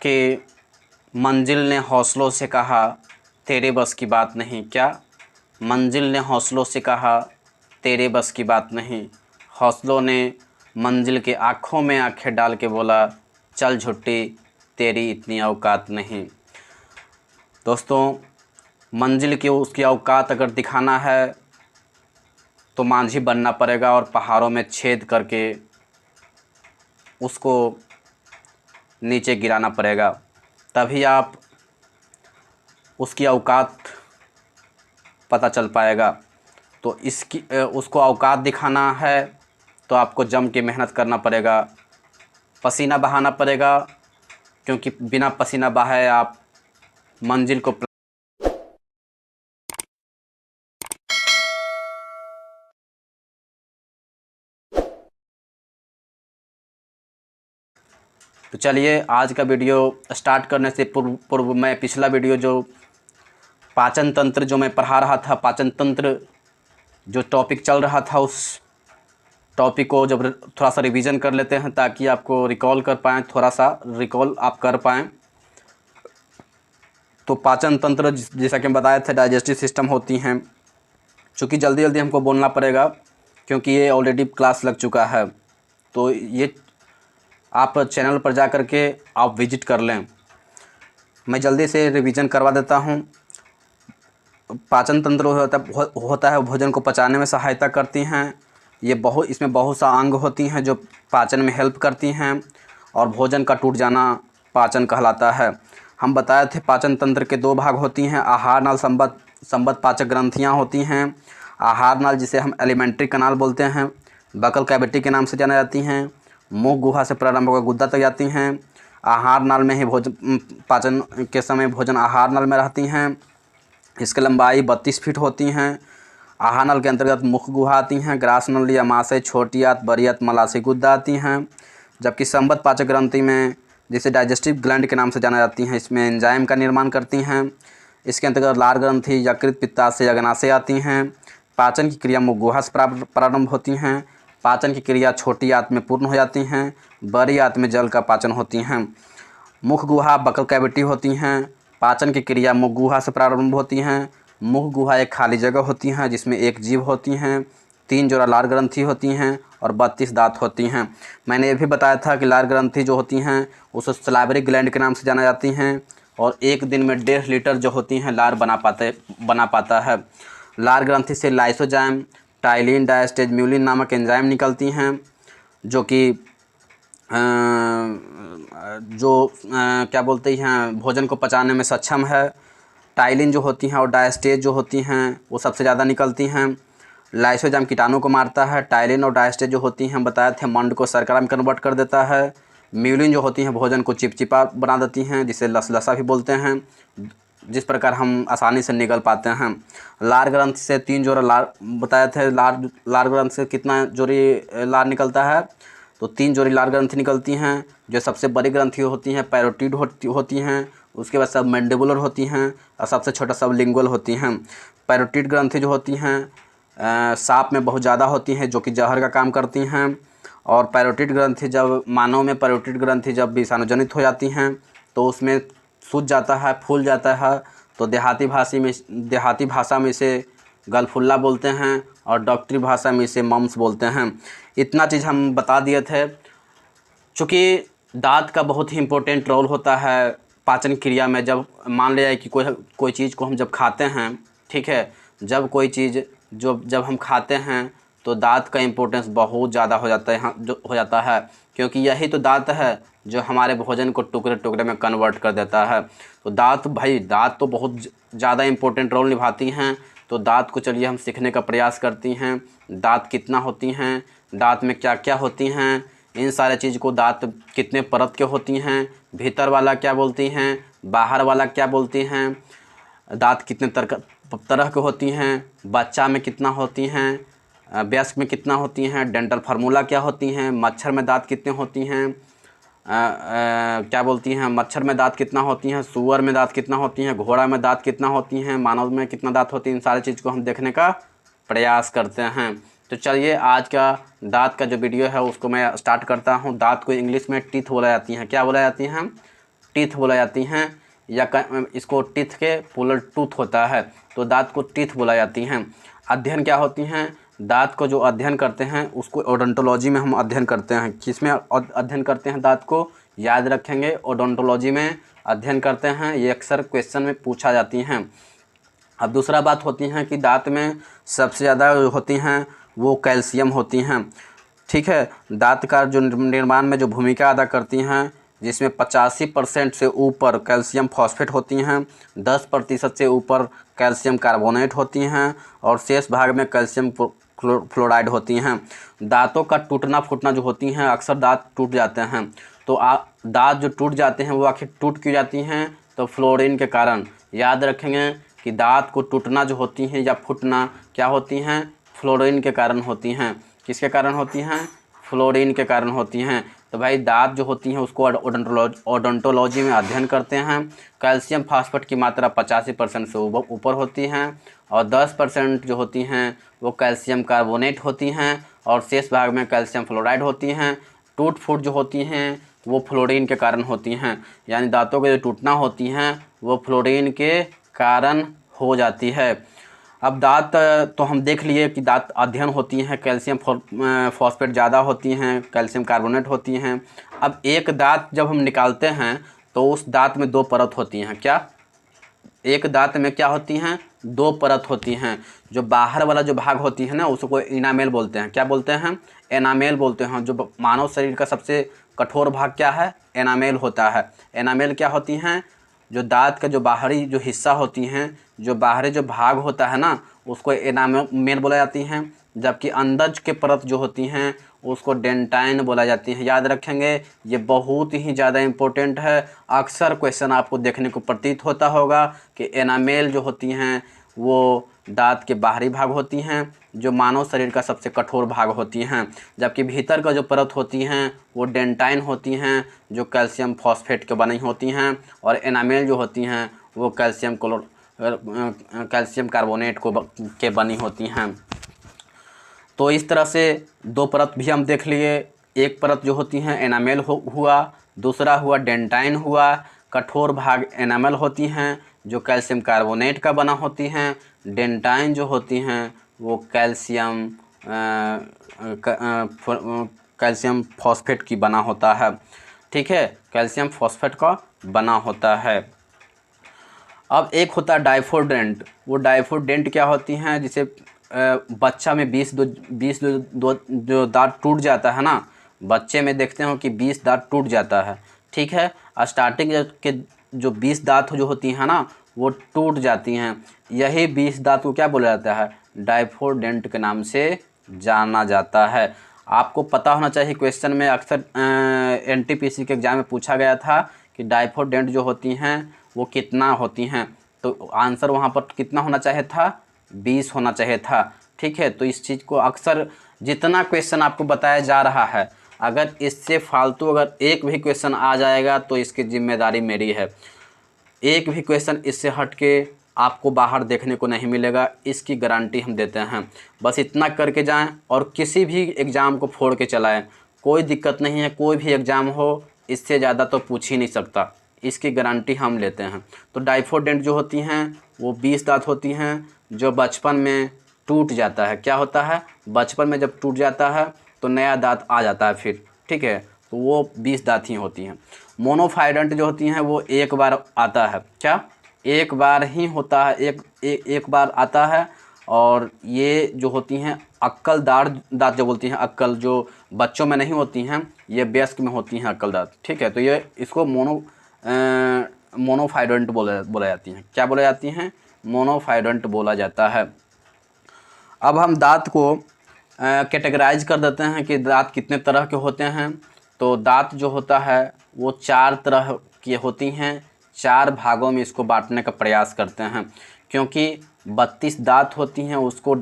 कि मंजिल ने हौसलों से कहा तेरे बस की बात नहीं। क्या? मंजिल ने हौसलों से कहा तेरे बस की बात नहीं। हौसलों ने मंजिल के आँखों में आँखें डाल के बोला चल झुट्टी तेरी इतनी औकात नहीं। दोस्तों, मंजिल की उसकी औकात अगर दिखाना है तो मांझी बनना पड़ेगा और पहाड़ों में छेद करके उसको नीचे गिराना पड़ेगा, तभी आप उसकी औकात पता चल पाएगा। तो उसको औकात दिखाना है तो आपको जम के मेहनत करना पड़ेगा, पसीना बहाना पड़ेगा, क्योंकि बिना पसीना बहाए आप मंजिल को तो चलिए आज का वीडियो स्टार्ट करने से पूर्व मैं पिछला वीडियो जो पाचन तंत्र जो मैं पढ़ा रहा था, पाचन तंत्र जो टॉपिक चल रहा था, उस टॉपिक को जब थोड़ा सा रिवीजन कर लेते हैं ताकि आपको रिकॉल कर पाएँ, थोड़ा सा रिकॉल आप कर पाएँ। तो पाचन तंत्र जैसा कि हम बताए थे डाइजेस्टिव सिस्टम होती हैं, चूँकि जल्दी जल्दी हमको बोलना पड़ेगा क्योंकि ये ऑलरेडी क्लास लग चुका है। तो ये आप चैनल पर जा कर के आप विजिट कर लें। मैं जल्दी से रिवीजन करवा देता हूँ। पाचन तंत्र होता है भोजन को पचाने में सहायता करती हैं। इसमें बहुत सा अंग होती हैं जो पाचन में हेल्प करती हैं और भोजन का टूट जाना पाचन कहलाता है। हम बताए थे पाचन तंत्र के दो भाग होती हैं, आहार नाल संबद्ध पाचक ग्रंथियाँ होती हैं। आहार नाल जिसे हम एलिमेंट्री कनाल बोलते हैं, बकल कैविटी के नाम से जाना जाती हैं, मुख गुहा से प्रारंभ होकर गुद्दा तक जाती हैं। आहार नाल में ही भोजन पाचन के समय भोजन आहार नाल में रहती हैं। इसकी लंबाई 32 फीट होती हैं। आहार नल के अंतर्गत मुख गुहा आती हैं, ग्रास नली, अमाशय, छोटी आंत, बड़ी आंत, मलाशय, गुद्दा आती हैं। जबकि संबद्ध पाचक ग्रंथि में जिसे डाइजेस्टिव ग्लैंड के नाम से जाना जाती हैं, इसमें एंजाइम का निर्माण करती हैं। इसके अंतर्गत लार ग्रंथि, यकृत, पित्ताशय, अग्नाशय आती हैं। पाचन की क्रिया मुख गुहा से प्रारंभ होती हैं। पाचन की क्रिया छोटी आंत में पूर्ण हो जाती हैं। बड़ी आंत में जल का पाचन होती हैं। मुख गुहा बकल कैविटी होती हैं। पाचन की क्रिया मुख गुहा से प्रारंभ होती हैं। मुख गुहा एक खाली जगह होती हैं जिसमें एक जीभ होती हैं, 3 जोड़ा लार ग्रंथि होती हैं और 32 दांत होती हैं। मैंने ये भी बताया था कि लार ग्रंथि जो होती हैं उसे सलाइवरी ग्लैंड के नाम से जाना जाती हैं और एक दिन में 1.5 लीटर जो होती हैं लार बना पाता है। लार ग्रंथि से लाइसोजाइम, टाइलिन, डायस्टेज, म्यूलिन नामक एंजाइम निकलती हैं जो कि क्या बोलते हैं भोजन को पचाने में सक्षम है। टाइलिन जो होती हैं और डायस्टेज जो होती हैं वो सबसे ज़्यादा निकलती हैं। लाइसोजाइम कीटाणु को मारता है। टाइलिन और डायस्टेज जो होती हैं बताए थे मंड को शर्करा में कन्वर्ट कर देता है। म्यूलिन जो होती हैं भोजन को चिपचिपा बना देती हैं जिसे लसलसा भी बोलते हैं, जिस प्रकार हम आसानी से निकल पाते हैं। लार ग्रंथ से 3 जोड़ा लार बताए थे। लार ग्रंथ से कितना जोड़ी लार निकलता है? तो 3 जोड़ी लार ग्रंथि निकलती हैं। जो सबसे बड़ी ग्रंथि होती हैं पैरोटिड होती हैं, उसके बाद सब मैंडिबुलर होती हैं और सबसे छोटा सब लिंगुअल होती हैं। पैरोटिड ग्रंथि जो होती हैं सांप में बहुत ज़्यादा होती हैं जो कि जहर का काम करती हैं। और पैरोटिड ग्रंथि जब मानव में पैरोटिड ग्रंथि जब विषाणुजनित हो जाती हैं तो उसमें सूज जाता है, फूल जाता है। तो देहाती भाषा में इसे गलफुल्ला बोलते हैं और डॉक्टरी भाषा में इसे मम्स बोलते हैं। इतना चीज़ हम बता दिए थे। चूँकि दांत का बहुत ही इम्पोर्टेंट रोल होता है पाचन क्रिया में। जब मान लिया कि कोई चीज़ को हम जब खाते हैं, ठीक है, जब हम खाते हैं तो दांत का इम्पोर्टेंस बहुत ज़्यादा हो जाता है क्योंकि यही तो दांत है जो हमारे भोजन को टुकड़े टुकड़े में कन्वर्ट कर देता है। तो दांत तो बहुत ज़्यादा इम्पोर्टेंट रोल निभाती हैं। तो दांत को चलिए हम सीखने का प्रयास करती हैं। दांत कितना होती हैं, दांत में क्या क्या होती हैं, इन सारे चीज़ को, दांत कितने परत के होती हैं, भीतर वाला क्या बोलती हैं, बाहर वाला क्या बोलती हैं, दांत कितने तरह के होती हैं, बच्चा में कितना होती हैं, वयस्क में कितना होती हैं, डेंटल फार्मूला क्या होती हैं, मच्छर में दांत कितने होती हैं, क्या बोलती हैं, मच्छर में दांत कितना होती हैं, सूअर में दांत कितना होती हैं, घोड़ा में दांत कितना होती हैं, मानव में कितना दांत होती हैं, इन सारी चीज़ को हम देखने का प्रयास करते हैं। तो चलिए आज का दांत का जो वीडियो है उसको मैं स्टार्ट करता हूँ। दांत को इंग्लिश में टीथ बोला जाती हैं। क्या बोला जाती हैं? टीथ बोला जाती हैं, या इसको टीथ के पोलर टूथ होता है, तो दांत को टीथ बोला जाती हैं। अध्ययन क्या होती हैं? दांत को जो अध्ययन करते हैं उसको ओडोंटोलॉजी में हम अध्ययन करते हैं। किसमें अध्ययन करते हैं दांत को? याद रखेंगे, ओडोंटोलॉजी में अध्ययन करते हैं। ये अक्सर क्वेश्चन में पूछा जाती हैं। अब दूसरा बात होती है कि दांत में सबसे ज़्यादा होती हैं वो कैल्शियम होती हैं। ठीक है, दांत का जो निर्माण में जो भूमिका अदा करती हैं, जिसमें 85% से ऊपर कैल्शियम फॉस्फेट होती हैं, 10% से ऊपर कैल्शियम कार्बोनेट होती हैं, और शेष भाग में कैल्शियम फ्लोराइड होती हैं। दांतों का टूटना फूटना जो होती हैं, अक्सर दांत टूट जाते हैं। तो दांत जो टूट जाते हैं वो आखिर टूट क्यों जाती हैं? तो फ्लोरीन के कारण। याद रखेंगे कि दांत को टूटना जो होती हैं या फूटना क्या होती हैं? फ्लोरीन के कारण होती हैं। किसके कारण होती हैं? फ्लोरीन के कारण होती हैं। तो भाई दांत जो होती हैं उसको ओडोंटोलॉजी में अध्ययन करते हैं। कैल्शियम फास्फेट की मात्रा 85% से ऊपर होती हैं, और 10% जो होती हैं वो कैल्शियम कार्बोनेट होती हैं, और शेष भाग में कैल्शियम फ्लोराइड होती हैं। टूट फूट जो होती हैं वो फ्लोरीन के कारण होती हैं, यानी दांतों के जो टूटना होती हैं वो फ्लोरीन के कारण हो जाती है। अब दांत तो हम देख लिए कि दांत अध्ययन होती हैं, कैल्शियम फॉस्फेट ज़्यादा होती हैं, कैल्शियम कार्बोनेट होती हैं। अब एक दांत जब हम निकालते हैं तो उस दांत में 2 परत होती हैं। क्या? एक दांत में क्या होती हैं? 2 परत होती हैं। जो बाहर वाला जो भाग होती है ना उसको इनामेल बोलते हैं। क्या बोलते हैं? एनामेल बोलते हैं। जो मानव शरीर का सबसे कठोर भाग क्या है? एनामेल होता है। एनामेल क्या होती हैं? जो दांत का जो बाहरी जो हिस्सा होती हैं, जो बाहरी जो भाग होता है ना उसको एनामेल बोला जाती हैं, जबकि अंदर के परत जो होती हैं उसको डेंटाइन बोला जाती है। याद रखेंगे, ये बहुत ही ज़्यादा इम्पोर्टेंट है। अक्सर क्वेश्चन आपको देखने को प्रतीत होता होगा कि एनामेल जो होती हैं वो दांत के बाहरी भाग होती हैं, जो मानव शरीर का सबसे कठोर भाग होती हैं, जबकि भीतर का जो परत होती हैं वो डेंटाइन होती हैं, जो कैल्शियम फॉस्फेट के बनी होती हैं, और एनामेल जो होती हैं वो कैल्शियम कार्बोनेट के बनी होती हैं। तो इस तरह से 2 परत भी हम देख लिए। एक परत जो होती हैं एनामेल हुआ, दूसरा हुआ डेंटाइन हुआ। कठोर भाग एनामेल होती हैं जो कैल्शियम कार्बोनेट का बना होती हैं। डेंटाइन जो होती हैं वो कैल्शियम फॉस्फेट की बना होता है। ठीक है, कैल्शियम फॉस्फेट का बना होता है। अब एक होता है डाइफोडेंट। वो डाइफोडेंट क्या होती हैं? जिसे बच्चा में 20 जो दांत टूट जाता है ना, बच्चे में देखते हो कि 20 दांत टूट जाता है। ठीक है, स्टार्टिंग के जो 20 दांत जो होती हैं ना वो टूट जाती हैं। यही 20 दांत को क्या बोला जाता है? डाइफोडेंट के नाम से जाना जाता है। आपको पता होना चाहिए, क्वेश्चन में अक्सर एनटीपीसी के एग्ज़ाम में पूछा गया था कि डाइफोडेंट जो होती हैं वो कितना होती हैं, तो आंसर वहाँ पर कितना होना चाहिए था? 20 होना चाहिए था। ठीक है, तो इस चीज़ को अक्सर जितना क्वेश्चन आपको बताया जा रहा है, अगर इससे फालतू अगर एक भी क्वेश्चन आ जाएगा तो इसकी जिम्मेदारी मेरी है। एक भी क्वेश्चन इससे हट के आपको बाहर देखने को नहीं मिलेगा, इसकी गारंटी हम देते हैं। बस इतना करके जाएं और किसी भी एग्ज़ाम को फोड़ के चलाएं, कोई दिक्कत नहीं है। कोई भी एग्ज़ाम हो, इससे ज़्यादा तो पूछ ही नहीं सकता, इसकी गारंटी हम लेते हैं। तो डाइफोडेंट जो होती हैं वो 20 दांत होती हैं, जो बचपन में टूट जाता है। क्या होता है? बचपन में जब टूट जाता है तो नया दांत आ जाता है फिर। ठीक है, तो वो 20 दांत ही होती हैं। मोनोफाइडेंट जो होती हैं वो एक बार आता है। क्या? एक बार ही होता है, एक बार आता है। और ये जो होती हैं अक्कलदार दांत जो बोलती हैं, अक्कल जो बच्चों में नहीं होती हैं, ये वयस्क में होती हैं अक्कल दांत। ठीक है, तो ये इसको मोनोफाइडेंट बोला जाती हैं। क्या बोला जाती हैं? मोनोफाइडेंट बोला जाता है। अब हम दांत को कैटेगराइज कर देते हैं कि दांत कितने तरह के होते हैं। तो दांत जो होता है वो 4 तरह की होती हैं। 4 भागों में इसको बांटने का प्रयास करते हैं, क्योंकि 32 दांत होती हैं। उसको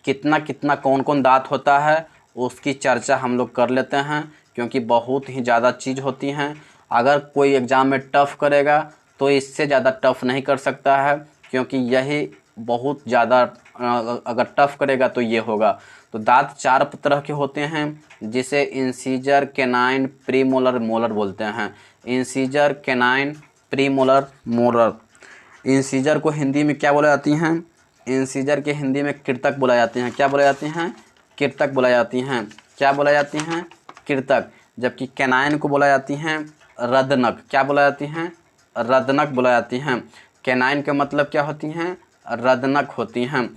कितना कौन कौन दांत होता है उसकी चर्चा हम लोग कर लेते हैं, क्योंकि बहुत ही ज़्यादा चीज़ होती हैं। अगर कोई एग्ज़ाम में टफ़ करेगा तो इससे ज़्यादा टफ़ नहीं कर सकता है, क्योंकि यही बहुत ज़्यादा अगर टफ़ करेगा तो ये होगा। तो दांत 4 तरह के होते हैं, जिसे इंसीजर, कैनाइन, प्रीमोलर, मोलर बोलते हैं। Incisor, canine, premolar, molar. Incisor को हिंदी में क्या बोला जाती हैं? इंसीजर के हिंदी में कृतक बोला जाती हैं। क्या बोला जाती हैं? कृतक बोला जाती हैं। क्या बोला जाती हैं? कृतक। जबकि कैनाइन को बोला जाती हैं रदनक। क्या बोला जाती हैं? रदनक बोला जाती हैं। कैनाइन के मतलब क्या होती हैं? रदनक होती हैं।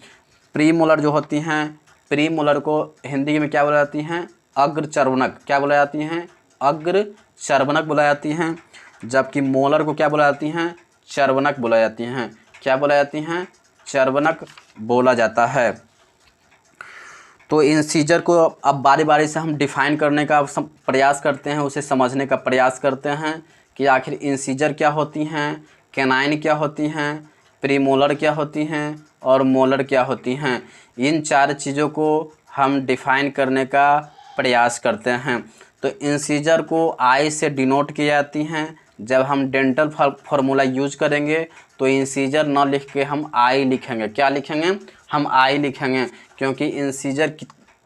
प्रीमोलर जो होती हैं, प्रीमोलर को हिंदी में क्या बोला जाती हैं? अग्रचर्वनक। क्या बोला जाती हैं? अग्रचर्वनक बोला जाती हैं। जबकि मोलर को क्या बोला जाती हैं? चर्वनक बोला जाती हैं। क्या बोला जाती हैं? चर्वनक बोला जाता है। तो इंसीजर को अब बारी बारी से हम डिफ़ाइन करने का प्रयास करते हैं, उसे समझने का प्रयास करते हैं कि आखिर इंसीजर क्या होती हैं, कैनाइन क्या होती हैं, प्रीमोलर क्या होती हैं और मोलर क्या होती हैं। इन चार चीज़ों को हम डिफ़ाइन करने का प्रयास करते हैं। तो इंसीजर को आई से डिनोट की जाती हैं। जब हम डेंटल फार्मूला यूज करेंगे तो इंसीजर न लिख के हम आई लिखेंगे। क्या लिखेंगे? हम आई लिखेंगे, क्योंकि इंसीजर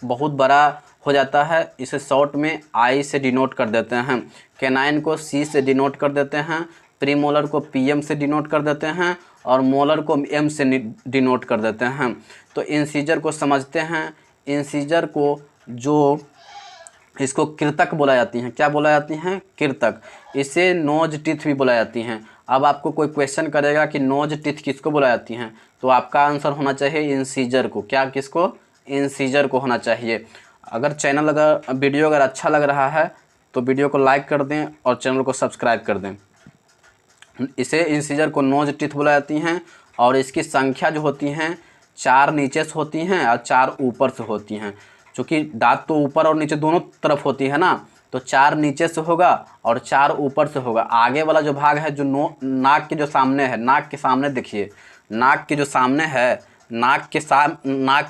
बहुत बड़ा हो जाता है, इसे शॉर्ट में आई से डिनोट कर देते हैं। कैनाइन को सी से डिनोट कर देते हैं, प्रीमोलर को पीएम से डिनोट कर देते हैं और मोलर को एम से डिनोट कर देते हैं। तो इंसीजर को समझते हैं। इंसीजर को जो इसको कृतक बोला जाती हैं। क्या बोला जाती हैं? कृतक। इसे नोज टीथ भी बोला जाती हैं। अब आपको कोई क्वेश्चन करेगा कि नोज टीथ किसको बोला जाती हैं, तो आपका आंसर होना चाहिए इंसीजर को। क्या? किसको? इंसीजर को होना चाहिए। अगर वीडियो अगर अच्छा लग रहा है तो वीडियो को लाइक कर दें और चैनल को सब्सक्राइब कर दें। इसे इंसीजर को नोज टीथ बोला जाती हैं और इसकी संख्या जो होती हैं 4 नीचे से होती हैं और 4 ऊपर से होती हैं। चूँकि दांत तो ऊपर और नीचे दोनों तरफ होती है ना, तो 4 नीचे से होगा और 4 ऊपर से होगा। आगे वाला जो भाग है जो नाक के जो सामने है, नाक के सामने देखिए, नाक के जो सामने है, नाक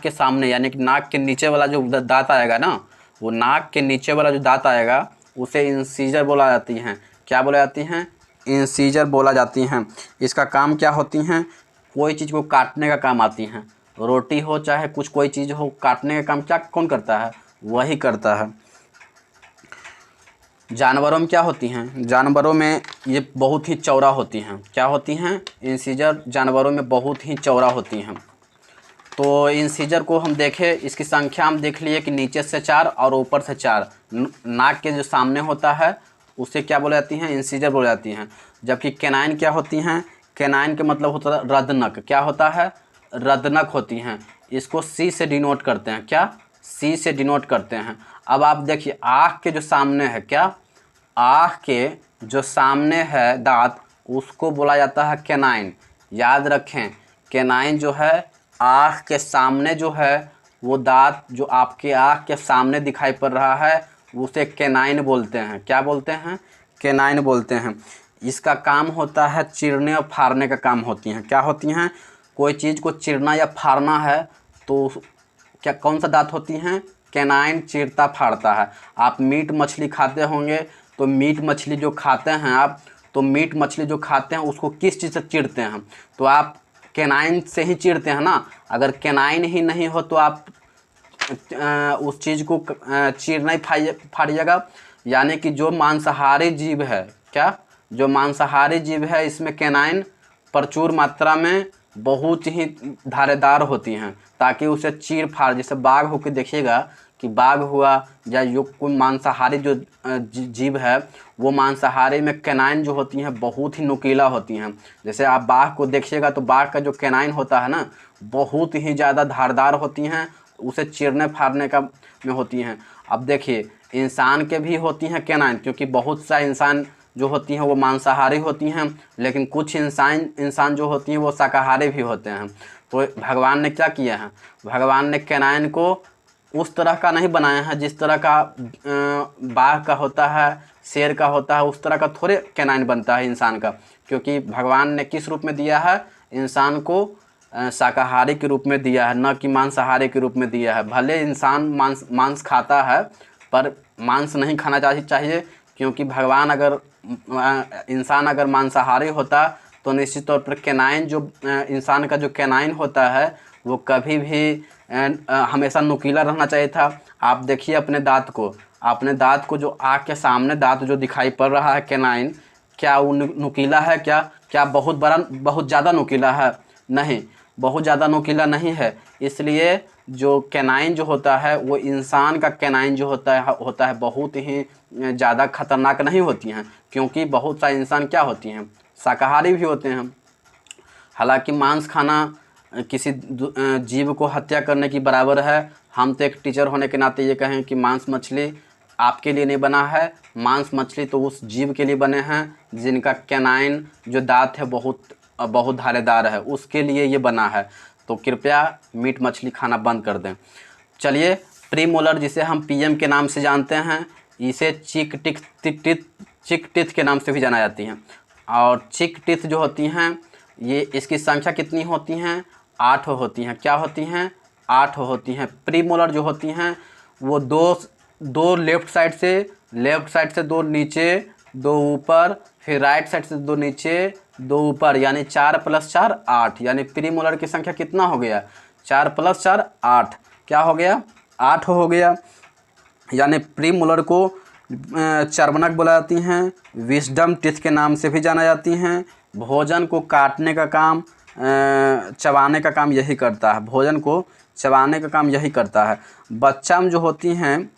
के सामने यानी कि नाक के नीचे वाला जो दांत आएगा ना, वो नाक के नीचे वाला जो दांत आएगा उसे इंसीजर बोला जाती हैं। क्या बोला जाती हैं? इंसीजर बोला जाती हैं। इसका काम क्या होती हैं? कोई चीज़ को काटने का काम आती हैं। रोटी हो चाहे कुछ कोई चीज़ हो, काटने का काम क्या कौन करता है? वही करता है। जानवरों में क्या होती हैं? जानवरों में ये बहुत ही चौड़ा होती हैं। क्या होती हैं? इंसीजर जानवरों में बहुत ही चौड़ा होती हैं। तो इंसीजर को हम देखें, इसकी संख्या हम देख लिए कि नीचे से 4 और ऊपर से 4। नाक के जो सामने होता है उसे क्या बोला जाती हैं? इंसीजर बोला जाती हैं। जबकि कैनाइन क्या होती हैं? कैनाइन के मतलब होता है रदनक। क्या होता है? रदनक होती हैं। इसको सी से डिनोट करते हैं। क्या? सी से डिनोट करते हैं। अब आप देखिए, आँख के जो सामने है, क्या? आँख के जो सामने है दांत, उसको बोला जाता है कैनाइन। याद रखें, कैनाइन जो है आँख के सामने जो है वो दांत जो आपके आँख के सामने दिखाई पड़ रहा है उसे कैनाइन बोलते हैं। क्या बोलते हैं? कैनाइन बोलते हैं। इसका काम होता है चीरने और फाड़ने का काम होती हैं। क्या होती हैं? कोई चीज़ को चीरना या फाड़ना है तो क्या कौन सा दांत होती हैं? कैनाइन चीरता फाड़ता है। आप मीट मछली खाते होंगे तो मीट मछली जो खाते हैं आप, तो मीट मछली जो खाते हैं उसको किस चीज़ से चीरते हैं? तो आप कैनाइन से ही चीरते हैं ना। अगर कैनाइन ही नहीं हो तो आप उस चीज़ को चीर नहीं फाड़िएगा। यानी कि जो मांसाहारी जीव है, क्या? जो मांसाहारी जीव है इसमें कैनाइन प्रचुर मात्रा में बहुत ही धारेदार होती हैं, ताकि उसे चीर फाड़, जैसे बाघ होकर देखिएगा कि बाघ हुआ या जो कोई मांसाहारी जो जीव है वो मांसाहारी में कैनाइन जो होती हैं बहुत ही नुकीला होती हैं। जैसे आप बाघ को देखिएगा तो बाघ का जो कैनाइन होता है ना बहुत ही ज़्यादा धारदार होती हैं, उसे चीरने फाड़ने का में होती हैं। अब देखिए, इंसान के भी होती हैं कैनाइन, क्योंकि बहुत सा इंसान जो होती हैं वो मांसाहारी होती हैं, लेकिन कुछ इंसान जो होती हैं वो शाकाहारी भी होते हैं। तो भगवान ने क्या किया है? भगवान ने कैनाइन को उस तरह का नहीं बनाया है जिस तरह का बाघ का होता है, शेर का होता है, उस तरह का थोड़े कैनाइन बनता है इंसान का। क्योंकि भगवान ने किस रूप में दिया है? इंसान को शाकाहारी के रूप में दिया है, न कि मांसाहारी के रूप में दिया है। भले इंसान मांस खाता है पर मांस नहीं खाना चाहिए, क्योंकि भगवान अगर इंसान अगर मांसाहारी होता तो निश्चित तौर पर कैनाइन जो इंसान का जो कैनाइन होता है वो कभी भी हमेशा नुकीला रहना चाहिए था। आप देखिए अपने दांत को, अपने दांत को, जो आँख के सामने दांत जो दिखाई पड़ रहा है कैनाइन, क्या वो नुकीला है? क्या बहुत ज़्यादा नुकीला है? नहीं, बहुत ज़्यादा नुकीला नहीं है। इसलिए जो कैनाइन जो होता है वो इंसान का कैनाइन जो होता है बहुत ही ज़्यादा खतरनाक नहीं होती हैं, क्योंकि बहुत सारे इंसान क्या होती हैं, शाकाहारी भी होते हैं। हालांकि मांस खाना किसी जीव को हत्या करने की बराबर है। हम तो एक टीचर होने के नाते ये कहें कि मांस मछली आपके लिए नहीं बना है, मांस मछली तो उस जीव के लिए बने हैं जिनका कैनाइन जो दांत है बहुत धारेदार है, उसके लिए ये बना है। तो कृपया मीट मछली खाना बंद कर दें। चलिए, प्रीमोलर जिसे हम पीएम के नाम से जानते हैं, इसे चिक टिथ के नाम से भी जाना जाती हैं। और चिक टिथ जो होती हैं, ये इसकी संख्या कितनी होती हैं? 8 होती हैं। क्या होती हैं? 8 होती हैं। प्रीमोलर जो होती हैं वो दो लेफ़्ट साइड से 2 नीचे 2 ऊपर, फिर राइट साइड से 2 नीचे 2 ऊपर, यानी 4 + 4 8। यानी प्रीमोलर की संख्या कितना हो गया? 4 + 4 8। क्या हो गया? 8 हो गया। यानी प्रीमोलर को चर्वनक बोला जाती हैं, विजडम टिथ के नाम से भी जाना जाती हैं। भोजन को काटने का काम, चबाने का काम यही करता है। भोजन को चबाने का काम यही करता है। बच्चा में जो होती हैं,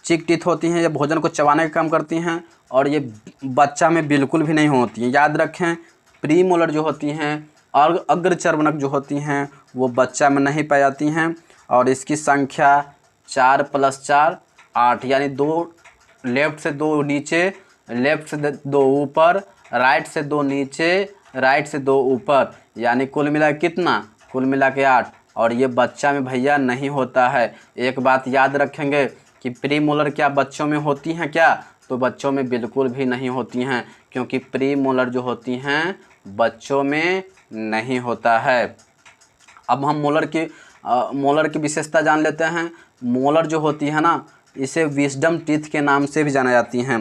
चिक टिथ होती हैं, ये भोजन को चबाने का काम करती हैं, और ये बच्चा में बिल्कुल भी नहीं होती हैं। याद रखें, प्रीमोलर जो होती हैं और अग्रचर्वनक जो होती हैं वो बच्चा में नहीं पाई जाती हैं। और इसकी संख्या 4 + 4 8, यानी 2 लेफ़्ट से 2 नीचे, लेफ़्ट से 2 ऊपर, राइट से 2 नीचे, राइट से 2 ऊपर, यानी कुल मिला कितना? कुल मिला के 8। और ये बच्चा में भैया नहीं होता है। एक बात याद रखेंगे कि प्रीमोलर क्या बच्चों में होती हैं क्या? तो बच्चों में बिल्कुल भी नहीं होती हैं, क्योंकि प्रीमोलर जो होती हैं बच्चों में नहीं होता है। अब हम मोलर की विशेषता जान लेते हैं। मोलर जो होती है ना, इसे विजडम टीथ के नाम से भी जाना जाती हैं।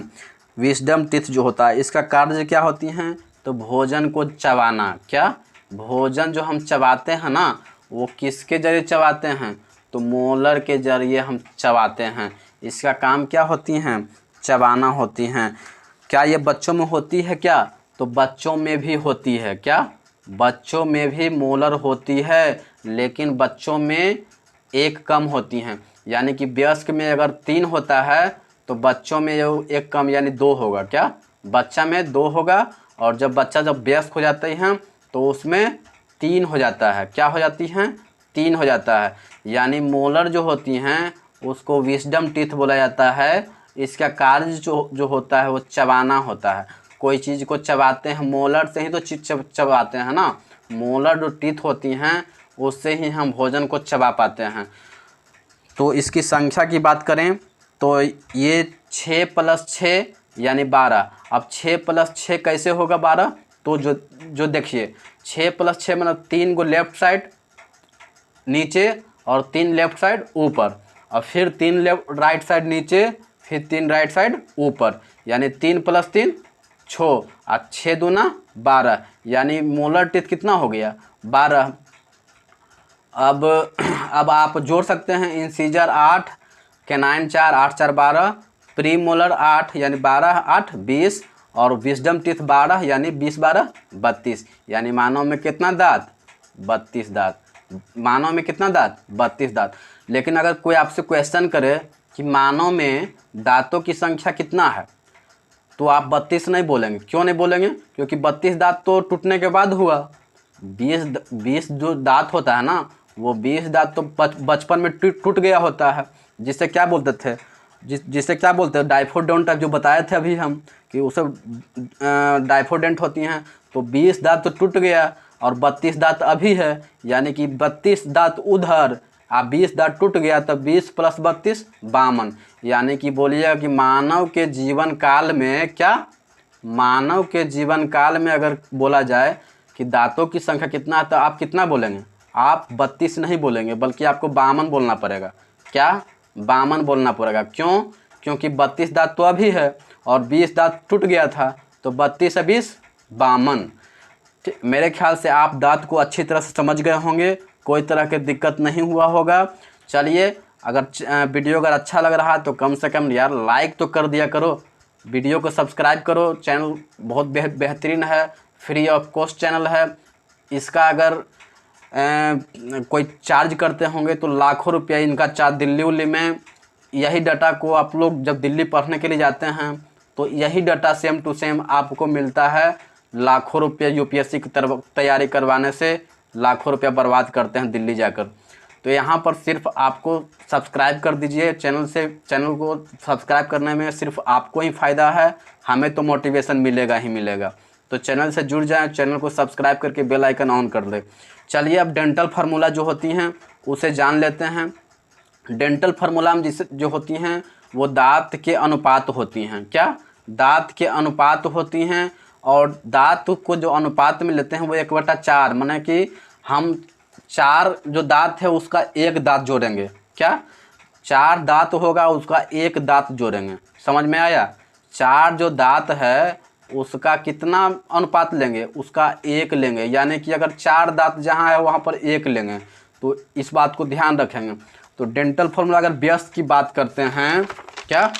विजडम टीथ जो होता है, इसका कार्य क्या होती हैं? तो भोजन को चबाना। क्या? भोजन जो हम चबाते हैं ना, वो किसके जरिए चबाते हैं? तो मोलर के जरिए हम चबाते हैं। इसका काम क्या होती हैं? चबाना होती हैं। क्या ये बच्चों में होती है क्या? तो बच्चों में भी होती है। क्या? बच्चों में भी मोलर होती है, लेकिन बच्चों में 1 कम होती हैं। यानी कि वयस्क में अगर 3 होता है तो बच्चों में 1 कम, यानी 2 होगा। क्या? बच्चा में 2 होगा, और जब वयस्क हो जाते हैं तो उसमें 3 हो जाता है। क्या हो जाती हैं? 3 हो जाता है। यानी मोलर जो होती हैं उसको विजडम टीथ बोला जाता है। इसका कार्य जो होता है वो चबाना होता है। कोई चीज़ को चबाते हैं, मोलर से ही तो चीज़ चबाते हैं ना। मोलर जो टीथ होती हैं उससे ही हम भोजन को चबा पाते हैं। तो इसकी संख्या की बात करें तो ये 6 + 6 यानी 12। अब 6 + 6 कैसे होगा 12? तो जो देखिए, 6 + 6 मतलब 3 गो लेफ़्ट साइड नीचे और 3 लेफ़्ट साइड ऊपर, और फिर 3 राइट साइड नीचे, फिर 3 राइट साइड ऊपर, यानी 3 + 3 6, और 6 दूना 12, यानी मोलर टीथ कितना हो गया? 12। अब आप जोड़ सकते हैं। इंसीजर 8, कैनाइन 4, 8 × 4 = 12, प्रीमोलर 8 यानी 12 8 20, और विजडम टीथ 12 यानी 20 12 32। यानी मानव में कितना दांत? 32 दांत। मानव में कितना दांत? 32 दांत। लेकिन अगर कोई आपसे क्वेश्चन करे कि मानव में दांतों की संख्या कितना है, तो आप 32 नहीं बोलेंगे। क्यों नहीं बोलेंगे? क्योंकि 32 दांत तो टूटने के बाद हुआ। 20 जो दांत होता है ना, वो 20 दांत तो बचपन में टूट गया होता है, जिसे क्या बोलते थे? जिसे क्या बोलते हैं? डाइफोडेंट, जो बताए थे अभी हम कि उसे डाइफोडेंट होती हैं। तो 20 दांत तो टूट गया और 32 दांत अभी है, यानी कि 32 दांत उधर, 20 दांत टूट गया, तो 20 + 32 52। यानी कि बोलिएगा कि मानव के जीवन काल में क्या? मानव के जीवन काल में अगर बोला जाए कि दांतों की संख्या कितना है, तो आप कितना बोलेंगे? आप 32 नहीं बोलेंगे, बल्कि आपको 52 बोलना पड़ेगा। क्या? 52 बोलना पड़ेगा। क्यों? क्योंकि 32 दांत तो अभी है और 20 दांत टूट गया था, तो 32 + 20 52। मेरे ख्याल से आप दांत को अच्छी तरह से समझ गए होंगे, कोई तरह की दिक्कत नहीं हुआ होगा। चलिए, वीडियो अगर अच्छा लग रहा है तो कम से कम यार लाइक तो कर दिया करो, वीडियो को सब्सक्राइब करो। चैनल बहुत बेहतरीन है, फ्री ऑफ कॉस्ट चैनल है। इसका अगर कोई चार्ज करते होंगे तो लाखों रुपया इनका चार्ज। दिल्ली उल्ली में यही डाटा को आप लोग जब दिल्ली पढ़ने के लिए जाते हैं तो यही डाटा सेम टू सेम आपको मिलता है। लाखों रुपया यूपीएससी की तैयारी करवाने से लाखों रुपया बर्बाद करते हैं दिल्ली जाकर। तो यहाँ पर सिर्फ आपको सब्सक्राइब कर दीजिए चैनल को सब्सक्राइब करने में सिर्फ आपको ही फ़ायदा है, हमें तो मोटिवेशन मिलेगा ही मिलेगा। तो चैनल से जुड़ जाएं, चैनल को सब्सक्राइब करके बेल आइकन ऑन कर दें। चलिए अब डेंटल फार्मूला जो होती हैं उसे जान लेते हैं। डेंटल फार्मूला में जिसे जो होती हैं वो दांत के अनुपात होती हैं। क्या? दांत के अनुपात होती हैं। और दांत को जो अनुपात में लेते हैं वो 1/4, माने कि हम 4 जो दांत है उसका एक दांत जोड़ेंगे। क्या? 4 दांत होगा उसका एक दांत जोड़ेंगे। समझ में आया? 4 जो दांत है उसका कितना अनुपात लेंगे? उसका 1 लेंगे। यानी कि अगर 4 दांत जहाँ है वहाँ पर 1 लेंगे। तो इस बात को ध्यान रखेंगे। तो डेंटल फार्मूला अगर व्यस्क की बात करते हैं, क्या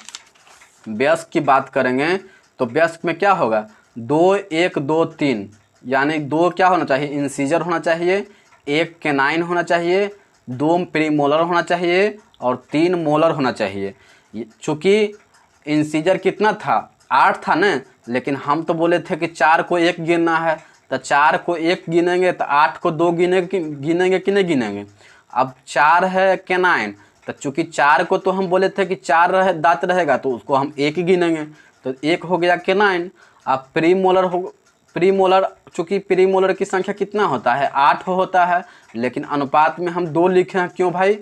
व्यस्क की बात करेंगे तो व्यस्क में क्या होगा? 2 1 2 3, यानी 2 क्या होना चाहिए? इंसीजर होना चाहिए, 1 कैनाइन होना चाहिए, 2 प्रीमोलर होना चाहिए और 3 मोलर होना चाहिए। चूँकि इंसीजर कितना था? 8 था ना, लेकिन हम तो बोले थे कि 4 को 1 गिनना है। तो 4 को 1 गिनेंगे तो 8 को 2 गिनेंगे कि नहीं गिनेंगे? अब 4 है कैनाइन, तो चूँकि 4 को तो हम बोले थे कि 4 दांत रहेगा तो उसको हम 1 गिनेंगे, तो 1 हो गया कैनाइन। अब प्रीमोलर चूँकि प्रीमोलर की संख्या कितना होता है? 8 होता है, लेकिन अनुपात में हम 2 लिखे हैं। क्यों भाई?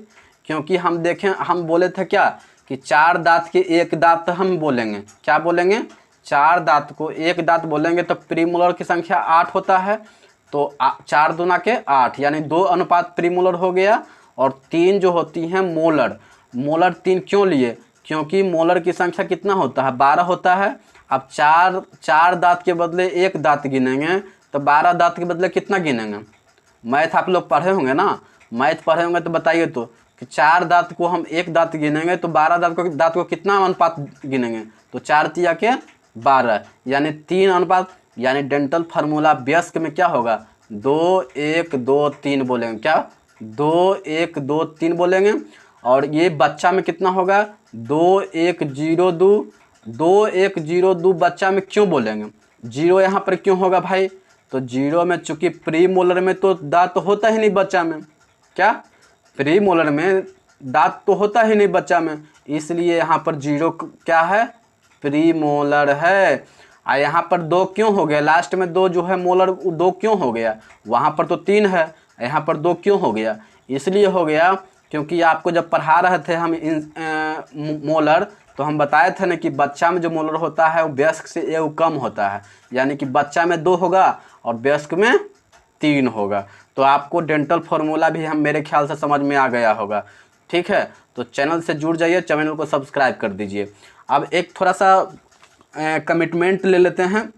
क्योंकि हम देखें, हम बोले थे क्या कि 4 दांत के 1 दांत हम बोलेंगे। क्या बोलेंगे? 4 दांत को 1 दांत बोलेंगे तो प्रीमोलर की संख्या 8 होता है। तो 4 दूना के 8, यानी 2 अनुपात प्रीमोलर हो गया। और 3 जो होती हैं मोलर 3 क्यों लिए? क्योंकि मोलर की संख्या कितना होता है? 12 होता है। अब 4 दांत के बदले 1 दांत गिनेंगे तो 12 दांत के बदले कितना गिनेंगे? मैथ आप लोग पढ़े होंगे ना, मैथ पढ़े होंगे तो बताइए तो कि 4 दांत को हम 1 दांत गिनेंगे तो 12 दांत को कितना अनुपात गिनेंगे? तो 4 तिया के 12, यानी 3 अनुपात। यानी डेंटल फार्मूला व्यस्क में क्या होगा? 2 1 2 3 बोलेंगे। क्या? 2 1 2 3 बोलेंगे। और ये बच्चा में कितना होगा? 2 1 0 2 1 0 2 बच्चा में क्यों बोलेंगे? 0 यहाँ पर क्यों होगा भाई? तो 0 में चूँकि प्री मोलर में तो दांत होता ही नहीं बच्चा में। क्या? प्री मोलर में दांत तो होता ही नहीं बच्चा में, इसलिए यहाँ पर 0 क्या है? प्री मोलर है। और यहाँ पर 2 क्यों हो गया? लास्ट में 2 जो है मोलर, 2 क्यों हो गया? वहाँ पर तो 3 है, यहाँ पर 2 क्यों हो गया? इसलिए हो गया क्योंकि आपको जब पढ़ा रहे थे हम मोलर, तो हम बताए थे ना कि बच्चा में जो मोलर होता है वो वयस्क से 1 कम होता है। यानी कि बच्चा में 2 होगा और वयस्क में 3 होगा। तो आपको डेंटल फार्मूला भी हम मेरे ख्याल से समझ में आ गया होगा। ठीक है, तो चैनल से जुड़ जाइए, चैनल को सब्सक्राइब कर दीजिए। अब एक थोड़ा सा कमिटमेंट ले लेते हैं,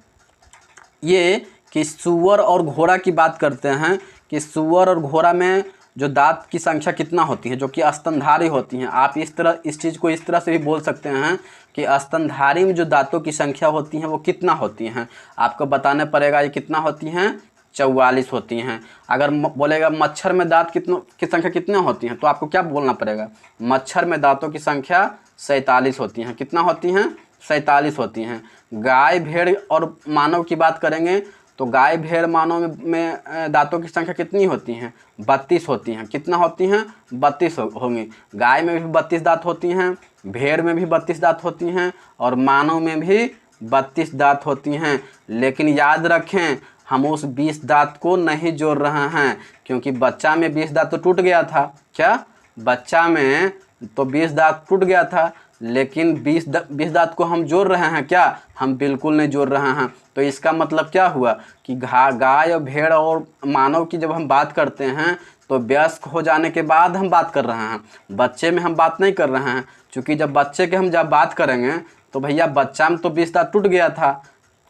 ये कि सूअर और घोड़ा की बात करते हैं कि सूअर और घोड़ा में जो दांत की संख्या कितना होती है, जो कि स्तनधारी होती हैं। आप इस चीज़ को इस तरह से भी बोल सकते हैं कि स्तनधारी में जो दांतों की संख्या होती हैं वो कितना होती हैं, आपको बताना पड़ेगा। ये कितना होती हैं? 44 होती हैं। अगर बोलेगा मच्छर में दांत की संख्या कितना होती हैं, तो आपको क्या बोलना पड़ेगा? मच्छर में दांतों की संख्या 47 होती हैं। कितना होती हैं? 47 होती हैं। गाय भेड़ और मानव की बात करेंगे तो गाय भेड़ मानव में दांतों की संख्या कितनी होती हैं? 32 होती हैं। कितना होती हैं? 32 होंगी। गाय में भी 32 दांत होती हैं, भेड़ में भी 32 दांत होती हैं और मानव में भी 32 दांत होती हैं। लेकिन याद रखें, हम उस 20 दांत को नहीं जोड़ रहे हैं, क्योंकि बच्चा में 20 दांत तो टूट गया था। क्या? बच्चा में तो 20 दांत टूट गया था, लेकिन 20 दांत को हम जोड़ रहे हैं क्या? हम बिल्कुल नहीं जोड़ रहे हैं। तो इसका मतलब क्या हुआ कि गाय और भेड़ और मानव की जब हम बात करते हैं तो वयस्क हो जाने के बाद हम बात कर रहे हैं, बच्चे में हम बात नहीं कर रहे हैं। क्योंकि जब बच्चे के हम जब बात करेंगे तो भैया बच्चा में तो 20 दांत टूट गया था।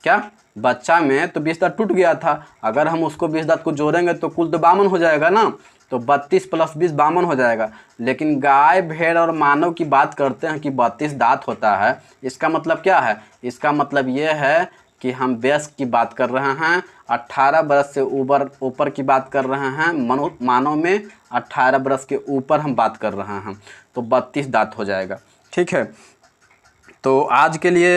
क्या? बच्चा में तो 20 दांत टूट गया था, अगर हम उसको 20 दांत को जोड़ेंगे तो कुल तो 52 हो जाएगा ना, तो 32 + 20 52 हो जाएगा। लेकिन गाय, भेड़ और मानव की बात करते हैं कि 32 दांत होता है। इसका मतलब क्या है? इसका मतलब ये है कि हम वयस्क की बात कर रहे हैं, 18 वर्ष से ऊपर की बात कर रहे हैं। मानव में 18 वर्ष के ऊपर हम बात कर रहे हैं, तो 32 दांत हो जाएगा। ठीक है, तो आज के लिए